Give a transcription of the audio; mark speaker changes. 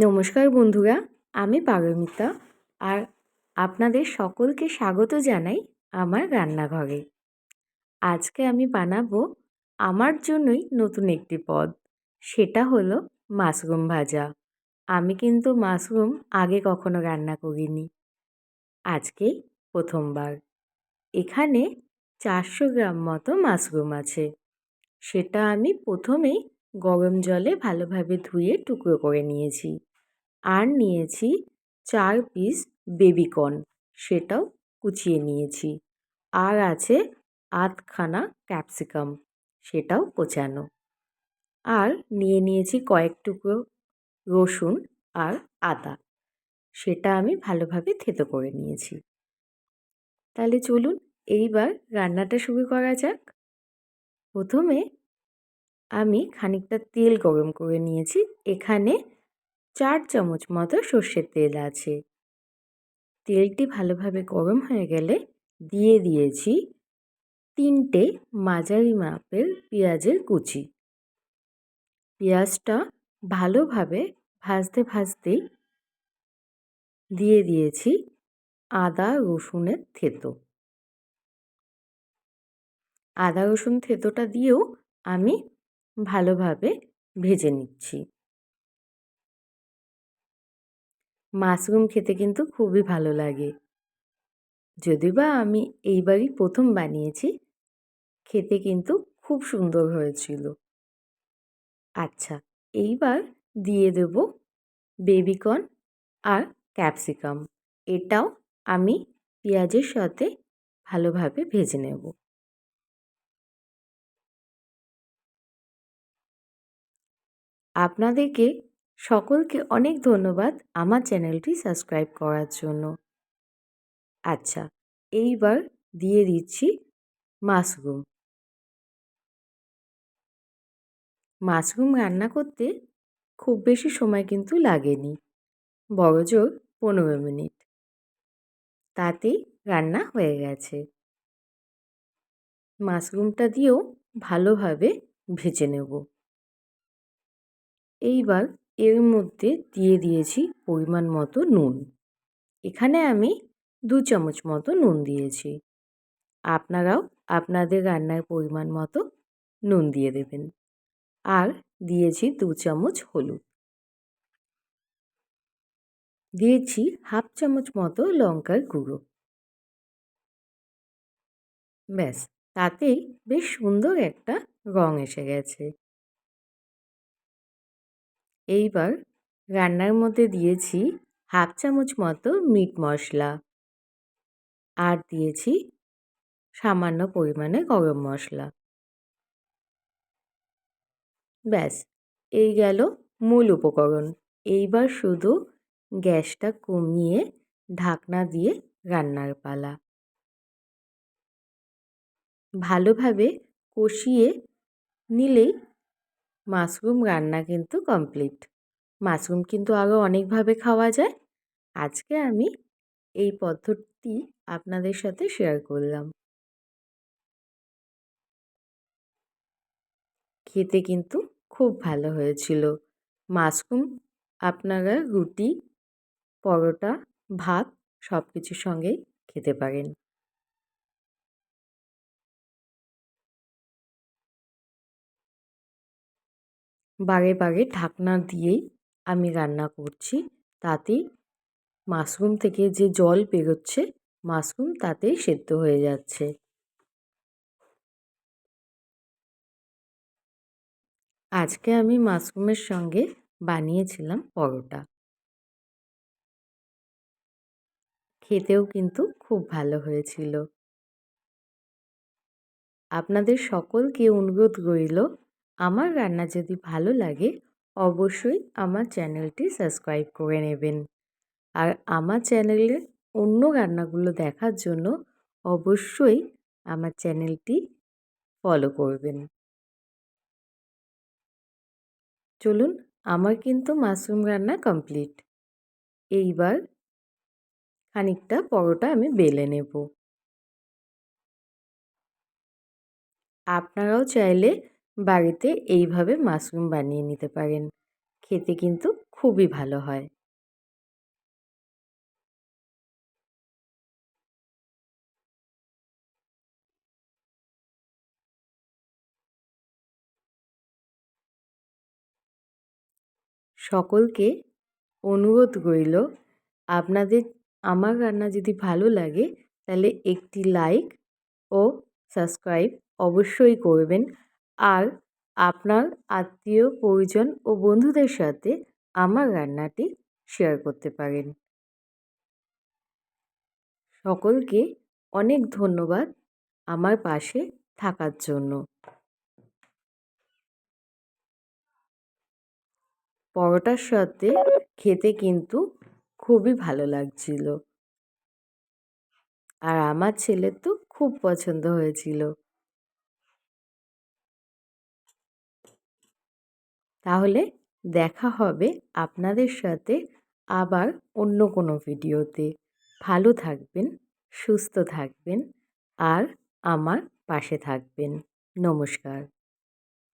Speaker 1: নমস্কার বন্ধুরা, আমি পারমিতা আর আপনাদের সকলকে স্বাগত জানাই আমার রান্নাঘরে। আজকে আমি বানাবো আমার জন্যই নতুন একটি পদ, সেটা হলো মাশরুম ভাজা। আমি কিন্তু মাশরুম আগে কখনো রান্না করিনি, আজকেই প্রথমবার। এখানে 400 গ্রাম মতো মাশরুম আছে। সেটা আমি প্রথমেই গরম জলে ভালোভাবে ধুয়ে টুকরো করে নিয়েছি। আর নিয়েছি 4 পিস বেবিকর্ন, সেটাও কুচিয়ে নিয়েছি। আর আছে আধখানা ক্যাপসিকাম, সেটাও কোচানো। আর নিয়েছি কয়েক টুকরো রসুন আর আদা, সেটা আমি ভালোভাবে থেতো করে নিয়েছি। তাহলে চলুন এইবার রান্নাটা শুরু করা যাক। প্রথমে আমি খানিকটা তেল গরম করে নিয়েছি। এখানে 4 চামচ মতো সর্ষের তেল আছে। তেলটি ভালোভাবে গরম হয়ে গেলে দিয়ে দিয়েছি 3টে মাঝারি মাপের পেঁয়াজের কুচি। পেঁয়াজটা ভালোভাবে ভাজতেই দিয়ে দিয়েছি আদা রসুনের থেঁতো। আদা রসুন থেঁতোটা দিয়েও আমি ভালোভাবে ভেজে নিচ্ছি। মাশরুম খেতে কিন্তু খুবই ভালো লাগে। যদিবা আমি এইবারই প্রথম বানিয়েছি, খেতে কিন্তু খুব সুন্দর হয়েছিল। আচ্ছা, এইবার দিয়ে দেব বেবিকর্ন আর ক্যাপসিকাম। এটাও আমি পেঁয়াজের সাথে ভালোভাবে ভেজে নেব। আপনাদেরকে সকলকে অনেক ধন্যবাদ আমার চ্যানেলটি সাবস্ক্রাইব করার জন্য। আচ্ছা, এইবার দিয়ে দিচ্ছি মাশরুম। মাশরুম রান্না করতে খুব বেশি সময় কিন্তু লাগেনি, বড়জোর 15 মিনিট। তাতেই রান্না হয়ে গেছে। মাশরুমটা দিয়েও ভালোভাবে ভেজে নেব। এইবার এর মধ্যে দিয়ে দিয়েছি পরিমাণ মতো নুন। এখানে আমি 2 চামচ মতো নুন দিয়েছি। আপনারাও আপনাদের রান্নার পরিমাণ মতো নুন দিয়ে দেবেন। আর দিয়েছি 2 চামচ হলুদ। দিয়েছি হাফ চামচ মতো লঙ্কার গুঁড়ো। ব্যাস, তাতেই বেশ সুন্দর একটা রং এসে গেছে। এইবার রান্নার মধ্যে দিয়েছি হাফ চামচ মতো মিট মশলা আর দিয়েছি সামান্য পরিমাণে গরম মশলা। ব্যাস, এই গেল মূল উপকরণ। এইবার শুধু গ্যাসটা কমিয়ে ঢাকনা দিয়ে রান্নার পালা। ভালোভাবে কষিয়ে নিলেই মাশরুম রান্না কিন্তু কমপ্লিট। মাশরুম কিন্তু আরও অনেকভাবে খাওয়া যায়। আজকে আমি এই পদ্ধতি আপনাদের সাথে শেয়ার করলাম। খেতে কিন্তু খুব ভালো হয়েছিল। মাশরুম আপনারা রুটি, পরোটা, ভাত সব কিছুর সঙ্গেই খেতে পারেন। বারে বারে ঢাকনা দিয়েই আমি রান্না করছি। তাতেই মাশরুম থেকে যে জল বেরোচ্ছে, মাশরুম তাতেই সেদ্ধ হয়ে যাচ্ছে। আজকে আমি মাশরুমের সঙ্গে বানিয়েছিলাম পরোটা। খেতেও কিন্তু খুব ভালো হয়েছিল। আপনাদের সকলকে অনুরোধ রইল, আমার রান্না যদি ভালো লাগে অবশ্যই আমার চ্যানেলটি সাবস্ক্রাইব করে নেবেন। আর আমার চ্যানেলের অন্য রান্নাগুলো দেখার জন্য অবশ্যই আমার চ্যানেলটি ফলো করবেন। চলুন, আমার কিন্তু মাশরুম রান্না কমপ্লিট। এইবার খানিকটা পরোটা আমি বেলে নেব। আপনারাও চাইলে বাড়িতে এইভাবে মাশরুম বানিয়ে নিতে পারেন। খেতে কিন্তু খুবই ভালো হয়। সকলকে অনুরোধ রইল, আপনাদের আমার রান্না যদি ভালো লাগে তাহলে একটি লাইক ও সাবস্ক্রাইব অবশ্যই করবেন। আর আপনার আত্মীয় পরিজন ও বন্ধুদের সাথে আমার রান্নাটি শেয়ার করতে পারেন। সকলকে অনেক ধন্যবাদ আমার পাশে থাকার জন্য। পরোটার সাথে খেতে কিন্তু খুবই ভালো লাগছিল। আর আমার ছেলের তো খুব পছন্দ হয়েছিল। তাহলে দেখা হবে আপনাদের সাথে আবার অন্য কোনো ভিডিওতে। ভালো থাকবেন, সুস্থ থাকবেন আর আমার পাশে থাকবেন। নমস্কার।